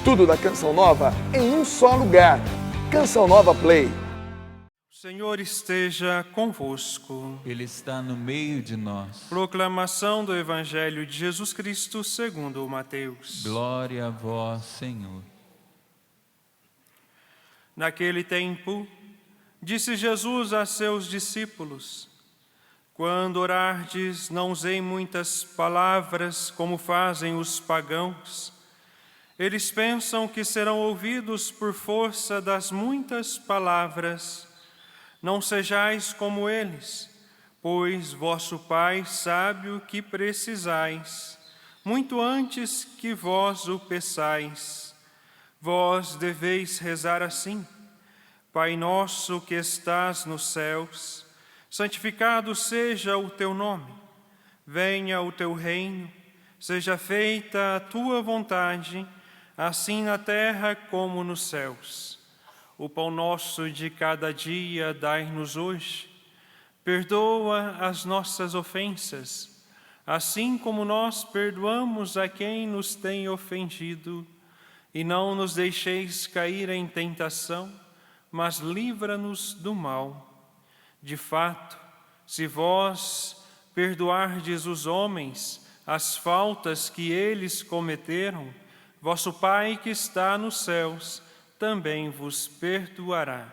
Tudo da Canção Nova em um só lugar. Canção Nova Play. O Senhor esteja convosco. Ele está no meio de nós. Proclamação do Evangelho de Jesus Cristo segundo Mateus. Glória a vós, Senhor. Naquele tempo, disse Jesus a seus discípulos: quando orardes, não usei muitas palavras como fazem os pagãos. Eles pensam que serão ouvidos por força das muitas palavras. Não sejais como eles, pois vosso Pai sabe o que precisais, muito antes que vós o peçais. Vós deveis rezar assim: Pai nosso que estás nos céus, santificado seja o teu nome. Venha o teu reino, seja feita a tua vontade, assim na terra como nos céus. O pão nosso de cada dia dai-nos hoje. Perdoa as nossas ofensas, assim como nós perdoamos a quem nos tem ofendido. E não nos deixeis cair em tentação, mas livra-nos do mal. De fato, se vós perdoardes os homens as faltas que eles cometeram, vosso Pai que está nos céus também vos perdoará.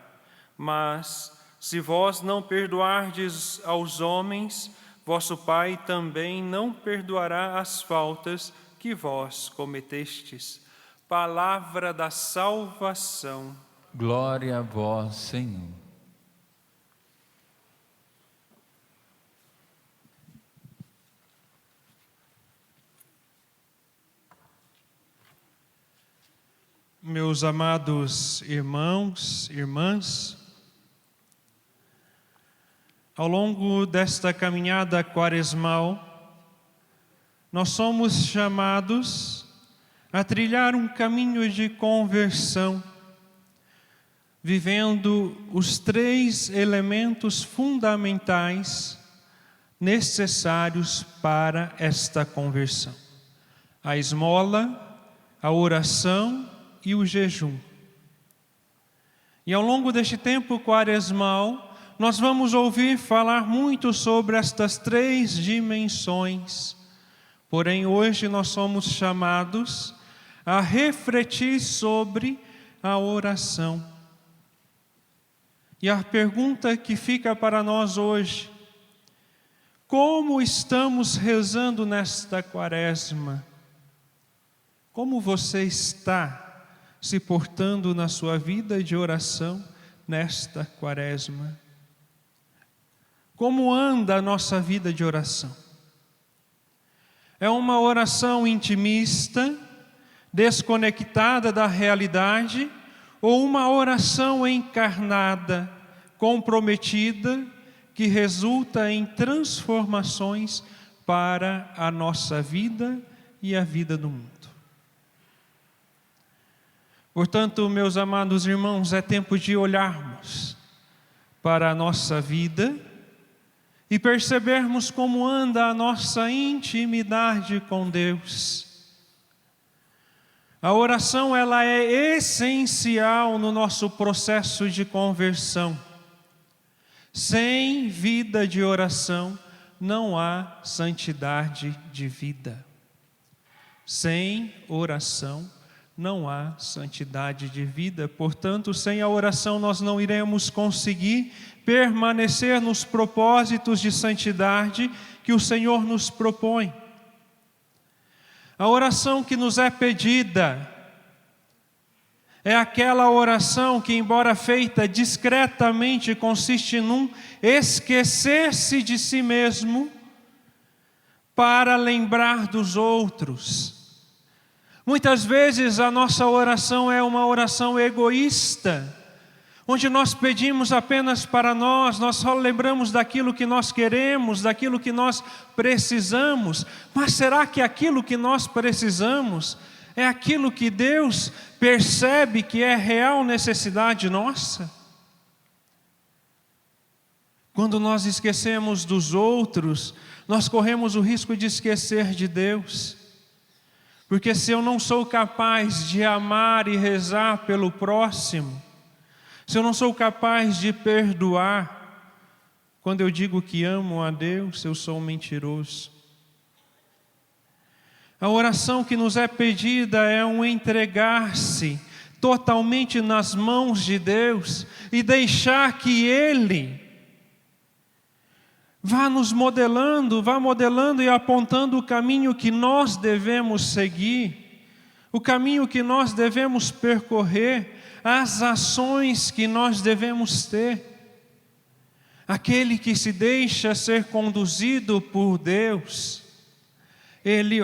Mas, se vós não perdoardes aos homens, vosso Pai também não perdoará as faltas que vós cometestes. Palavra da salvação. Glória a vós, Senhor. Meus amados irmãos, irmãs, ao longo desta caminhada quaresmal, nós somos chamados a trilhar um caminho de conversão, vivendo os 3 elementos fundamentais necessários para esta conversão: a esmola, a oração e o jejum. E ao longo deste tempo quaresmal, nós vamos ouvir falar muito sobre estas 3 dimensões. Porém, hoje nós somos chamados a refletir sobre a oração. E a pergunta que fica para nós hoje: como estamos rezando nesta quaresma? Como você está se portando na sua vida de oração nesta quaresma? Como anda a nossa vida de oração? É uma oração intimista, desconectada da realidade, ou uma oração encarnada, comprometida, que resulta em transformações para a nossa vida e a vida do mundo? Portanto, meus amados irmãos, é tempo de olharmos para a nossa vida e percebermos como anda a nossa intimidade com Deus. A oração, ela é essencial no nosso processo de conversão. Sem vida de oração, não há santidade de vida. Sem oração, não há santidade de vida. Portanto, sem a oração nós não iremos conseguir permanecer nos propósitos de santidade que o Senhor nos propõe. A oração que nos é pedida é aquela oração que, embora feita discretamente, consiste num esquecer-se de si mesmo para lembrar dos outros. Muitas vezes a nossa oração é uma oração egoísta, onde nós pedimos apenas para nós só lembramos daquilo que nós queremos, daquilo que nós precisamos. Mas será que aquilo que nós precisamos é aquilo que Deus percebe que é real necessidade nossa? Quando nós esquecemos dos outros, nós corremos o risco de esquecer de Deus. Porque se eu não sou capaz de amar e rezar pelo próximo, se eu não sou capaz de perdoar, quando eu digo que amo a Deus, eu sou um mentiroso. A oração que nos é pedida é um entregar-se totalmente nas mãos de Deus e deixar que Ele vá nos modelando, vá modelando e apontando o caminho que nós devemos seguir, o caminho que nós devemos percorrer, as ações que nós devemos ter. Aquele que se deixa ser conduzido por Deus, ele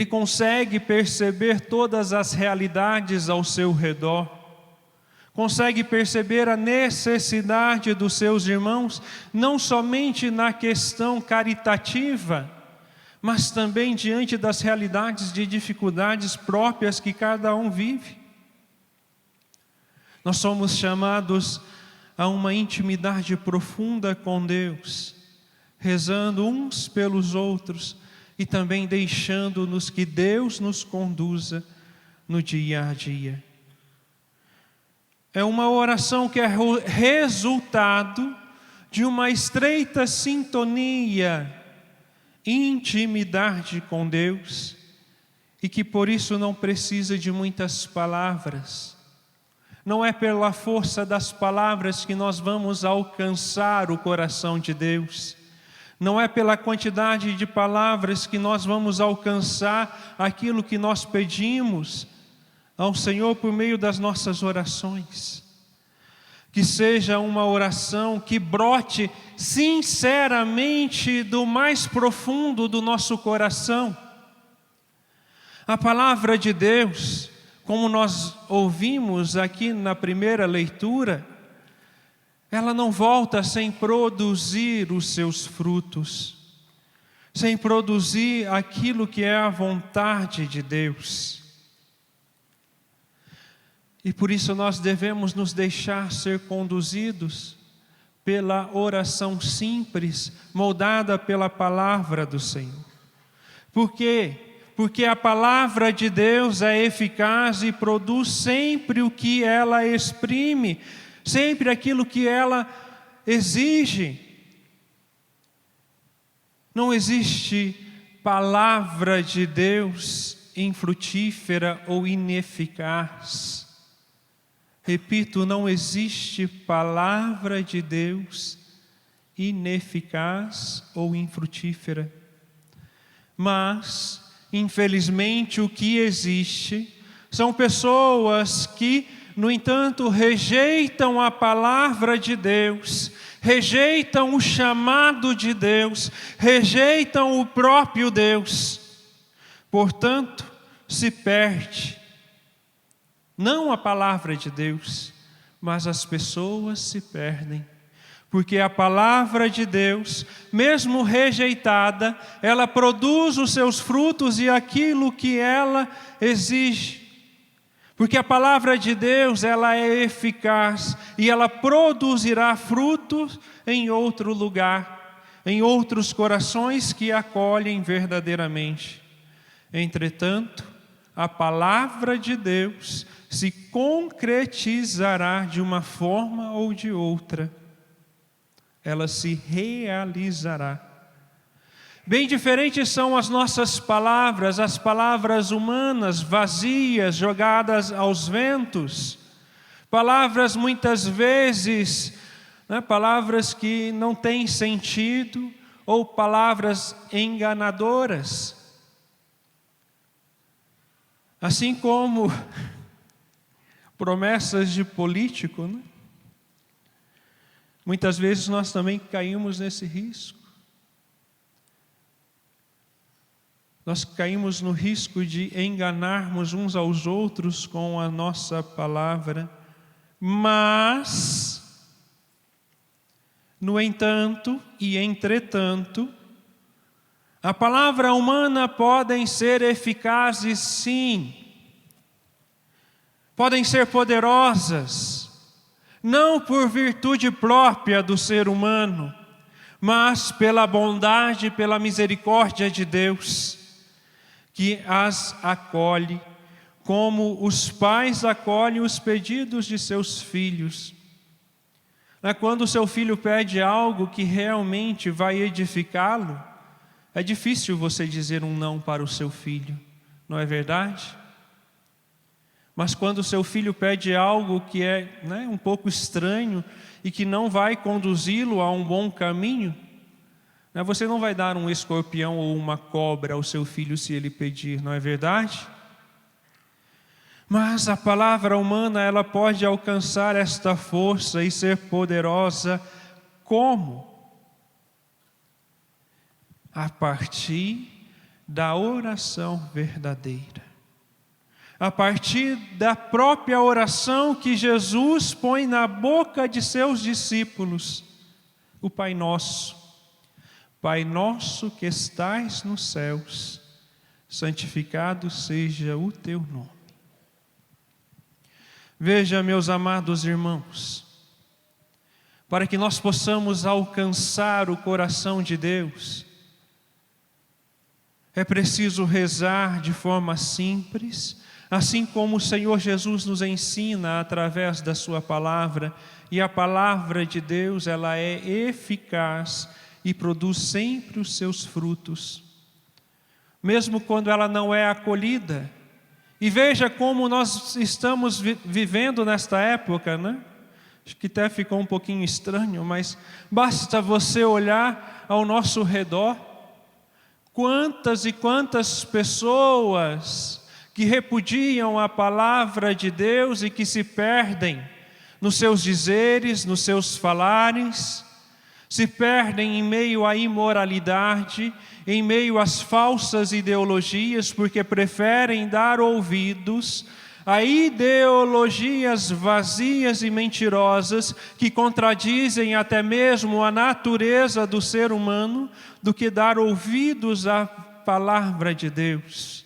consegue perceber todas as realidades ao seu redor, consegue perceber a necessidade dos seus irmãos, não somente na questão caritativa, mas também diante das realidades de dificuldades próprias que cada um vive. Nós somos chamados a uma intimidade profunda com Deus, rezando uns pelos outros e também deixando-nos que Deus nos conduza no dia a dia. É uma oração que é resultado de uma estreita sintonia, intimidade com Deus, e que por isso não precisa de muitas palavras. Não é pela força das palavras que nós vamos alcançar o coração de Deus. Não é pela quantidade de palavras que nós vamos alcançar aquilo que nós pedimos ao Senhor por meio das nossas orações. Que seja uma oração que brote sinceramente do mais profundo do nosso coração. A palavra de Deus, como nós ouvimos aqui na primeira leitura, ela não volta sem produzir os seus frutos, sem produzir aquilo que é a vontade de Deus. E por isso nós devemos nos deixar ser conduzidos pela oração simples, moldada pela palavra do Senhor. Por quê? Porque a palavra de Deus é eficaz e produz sempre o que ela exprime, sempre aquilo que ela exige. Não existe palavra de Deus infrutífera ou ineficaz. Repito, não existe palavra de Deus ineficaz ou infrutífera. Mas, infelizmente, o que existe são pessoas que, no entanto, rejeitam a palavra de Deus, rejeitam o chamado de Deus, rejeitam o próprio Deus. Portanto, se perde não a palavra de Deus, mas as pessoas se perdem. Porque a palavra de Deus, mesmo rejeitada, ela produz os seus frutos e aquilo que ela exige. Porque a palavra de Deus, ela é eficaz e ela produzirá frutos em outro lugar, em outros corações que acolhem verdadeiramente. Entretanto, a palavra de Deus se concretizará de uma forma ou de outra. Ela se realizará. Bem diferentes são as nossas palavras, as palavras humanas, vazias, jogadas aos ventos. Palavras muitas vezes, palavras que não têm sentido, ou palavras enganadoras. Assim como promessas de político, muitas vezes nós também caímos nesse risco. Nós caímos no risco de enganarmos uns aos outros com a nossa palavra, mas, no entanto e entretanto, a palavra humana podem ser eficazes sim, podem ser poderosas, não por virtude própria do ser humano, mas pela bondade e pela misericórdia de Deus. que as acolhe, como os pais acolhem os pedidos de seus filhos. Quando o seu filho pede algo que realmente vai edificá-lo, é difícil você dizer um não para o seu filho, não é verdade? Mas quando o seu filho pede algo que é um pouco estranho e que não vai conduzi-lo a um bom caminho, você não vai dar um escorpião ou uma cobra ao seu filho se ele pedir, não é verdade? Mas a palavra humana, ela pode alcançar esta força e ser poderosa como? A partir da oração verdadeira. A partir da própria oração que Jesus põe na boca de seus discípulos. O Pai Nosso. Pai nosso que estais nos céus, santificado seja o teu nome. Veja, meus amados irmãos, para que nós possamos alcançar o coração de Deus, é preciso rezar de forma simples, assim como o Senhor Jesus nos ensina através da sua palavra, e a palavra de Deus, ela é eficaz e produz sempre os seus frutos, mesmo quando ela não é acolhida. E veja como nós estamos vivendo nesta época, Acho que até ficou um pouquinho estranho, mas basta você olhar ao nosso redor. Quantas e quantas pessoas que repudiam a palavra de Deus e que se perdem nos seus dizeres, nos seus falares, se perdem em meio à imoralidade, em meio às falsas ideologias, porque preferem dar ouvidos a ideologias vazias e mentirosas que contradizem até mesmo a natureza do ser humano, do que dar ouvidos à palavra de Deus.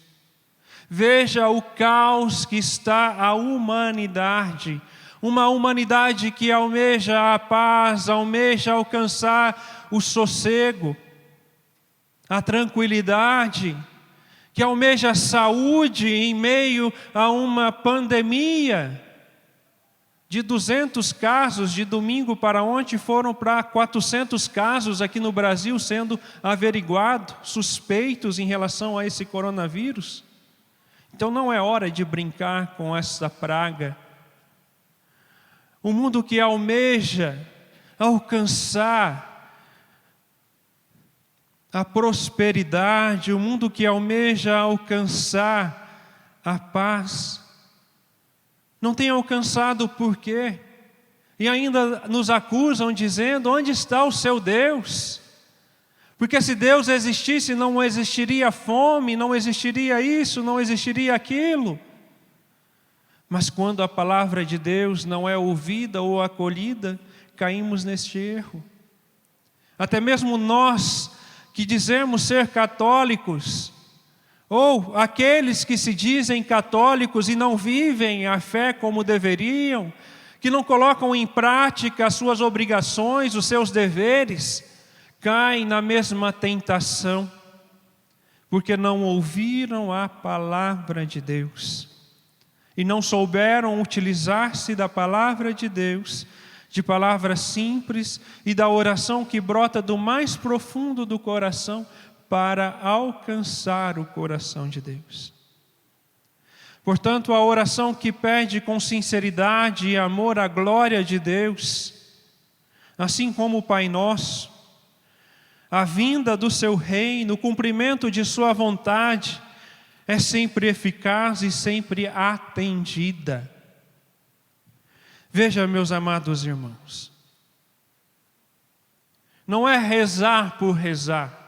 Veja o caos que está a humanidade, uma humanidade que almeja a paz, almeja alcançar o sossego, a tranquilidade, que almeja a saúde em meio a uma pandemia de 200 casos, de domingo para ontem foram para 400 casos aqui no Brasil sendo averiguados, suspeitos em relação a esse coronavírus. Então não é hora de brincar com essa praga. Um mundo que almeja alcançar a prosperidade, o mundo que almeja alcançar a paz, não tem alcançado por quê? E ainda nos acusam dizendo: onde está o seu Deus? Porque se Deus existisse, não existiria fome, não existiria isso, não existiria aquilo. Mas quando a palavra de Deus não é ouvida ou acolhida, caímos neste erro. Até mesmo nós que dizemos ser católicos, ou aqueles que se dizem católicos e não vivem a fé como deveriam, que não colocam em prática as suas obrigações, os seus deveres, caem na mesma tentação, porque não ouviram a palavra de Deus e não souberam utilizar-se da palavra de Deus, de palavras simples e da oração que brota do mais profundo do coração para alcançar o coração de Deus. Portanto, a oração que pede com sinceridade e amor a glória de Deus, assim como o Pai Nosso, a vinda do seu reino, o cumprimento de sua vontade, é sempre eficaz e sempre atendida. Veja, meus amados irmãos, não é rezar por rezar,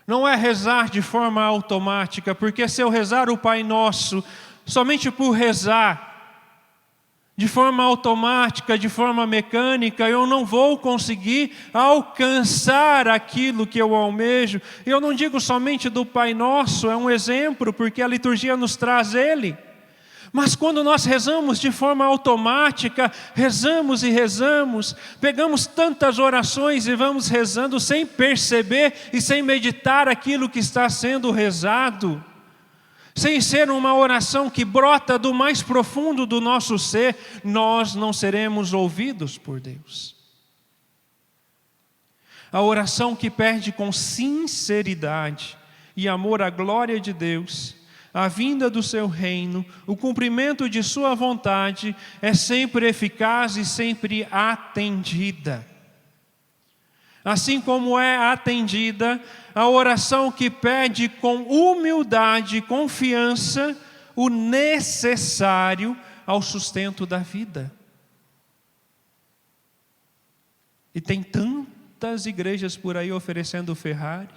não é rezar de forma automática, porque se eu rezar o Pai Nosso somente por rezar, de forma automática, de forma mecânica, eu não vou conseguir alcançar aquilo que eu almejo. Eu não digo somente do Pai Nosso, é um exemplo, porque a liturgia nos traz ele. Mas quando nós rezamos de forma automática, rezamos e rezamos, pegamos tantas orações e vamos rezando sem perceber e sem meditar aquilo que está sendo rezado, sem ser uma oração que brota do mais profundo do nosso ser, nós não seremos ouvidos por Deus. A oração que pede com sinceridade e amor à glória de Deus, a vinda do seu reino, o cumprimento de sua vontade, é sempre eficaz e sempre atendida. Assim como é atendida a oração que pede com humildade e confiança o necessário ao sustento da vida. E tem tantas igrejas por aí oferecendo Ferrari,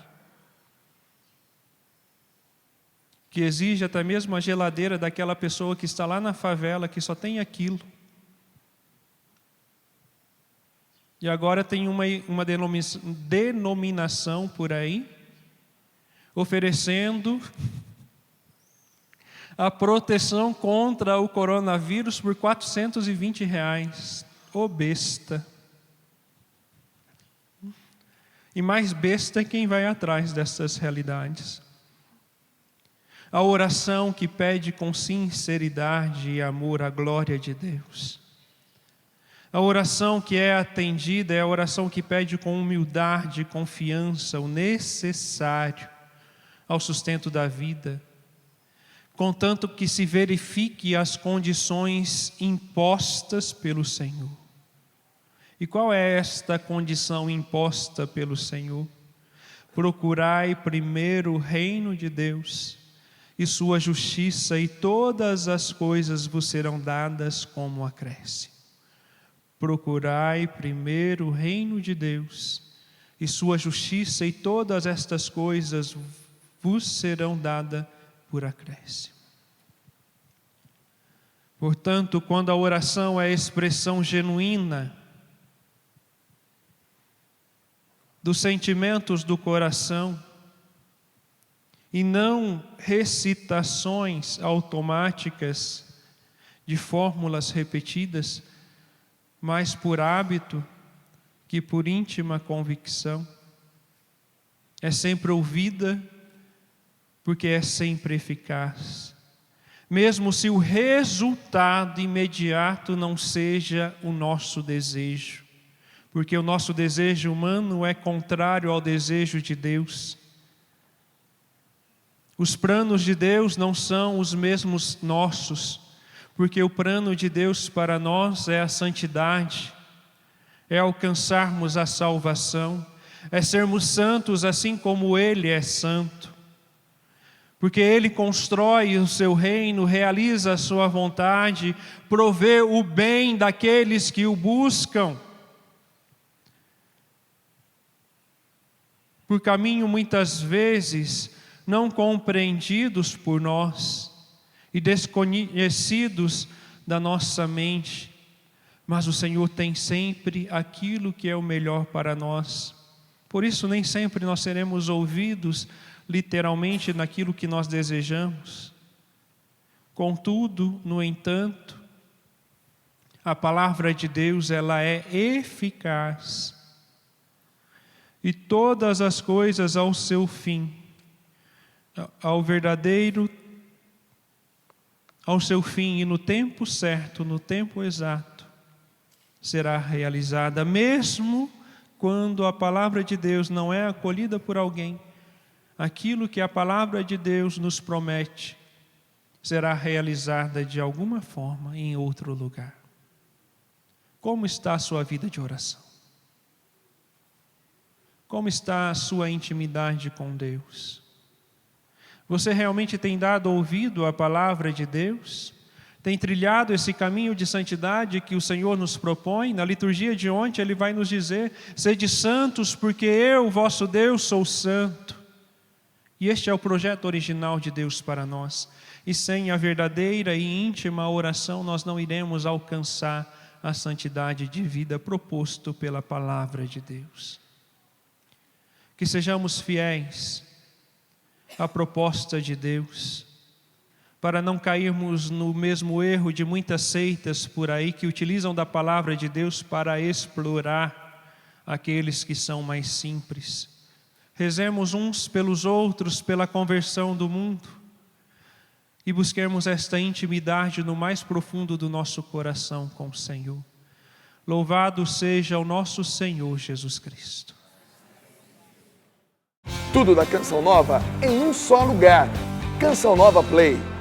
que exige até mesmo a geladeira daquela pessoa que está lá na favela, que só tem aquilo. E agora tem uma denominação por aí, oferecendo a proteção contra o coronavírus por R$420. Ô besta. E mais besta é quem vai atrás dessas realidades. A oração que pede com sinceridade e amor a glória de Deus. A oração que é atendida é a oração que pede com humildade e confiança o necessário ao sustento da vida, contanto que se verifique as condições impostas pelo Senhor. E qual é esta condição imposta pelo Senhor? Procurai primeiro o reino de Deus e sua justiça, e todas as coisas vos serão dadas como acréscimo. Procurai primeiro o reino de Deus e sua justiça, e todas estas coisas vos serão dadas por acréscimo. Portanto, quando a oração é a expressão genuína dos sentimentos do coração, e não recitações automáticas de fórmulas repetidas, mas por hábito que por íntima convicção, é sempre ouvida porque é sempre eficaz, mesmo se o resultado imediato não seja o nosso desejo, porque o nosso desejo humano é contrário ao desejo de Deus. Os planos de Deus não são os mesmos nossos, porque o plano de Deus para nós é a santidade, é alcançarmos a salvação, é sermos santos assim como Ele é santo. Porque Ele constrói o seu reino, realiza a sua vontade, provê o bem daqueles que o buscam. Por caminho muitas vezes não compreendidos por nós e desconhecidos da nossa mente, mas o Senhor tem sempre aquilo que é o melhor para nós. Por isso nem sempre nós seremos ouvidos literalmente naquilo que nós desejamos. Contudo, no entanto, a palavra de Deus, ela é eficaz, e todas as coisas ao seu fim, ao seu fim e no tempo certo, no tempo exato, será realizada, mesmo quando a palavra de Deus não é acolhida por alguém. Aquilo que a palavra de Deus nos promete será realizada de alguma forma em outro lugar. Como está a sua vida de oração? Como está a sua intimidade com Deus? Você realmente tem dado ouvido à palavra de Deus? Tem trilhado esse caminho de santidade que o Senhor nos propõe? Na liturgia de ontem Ele vai nos dizer: sede santos, porque eu, vosso Deus, sou santo. E este é o projeto original de Deus para nós. E sem a verdadeira e íntima oração nós não iremos alcançar a santidade de vida proposto pela palavra de Deus. Que sejamos fiéis à proposta de Deus, para não cairmos no mesmo erro de muitas seitas por aí que utilizam da palavra de Deus para explorar aqueles que são mais simples. Rezemos uns pelos outros pela conversão do mundo e busquemos esta intimidade no mais profundo do nosso coração com o Senhor. Louvado seja o nosso Senhor Jesus Cristo. Tudo da Canção Nova em um só lugar. Canção Nova Play.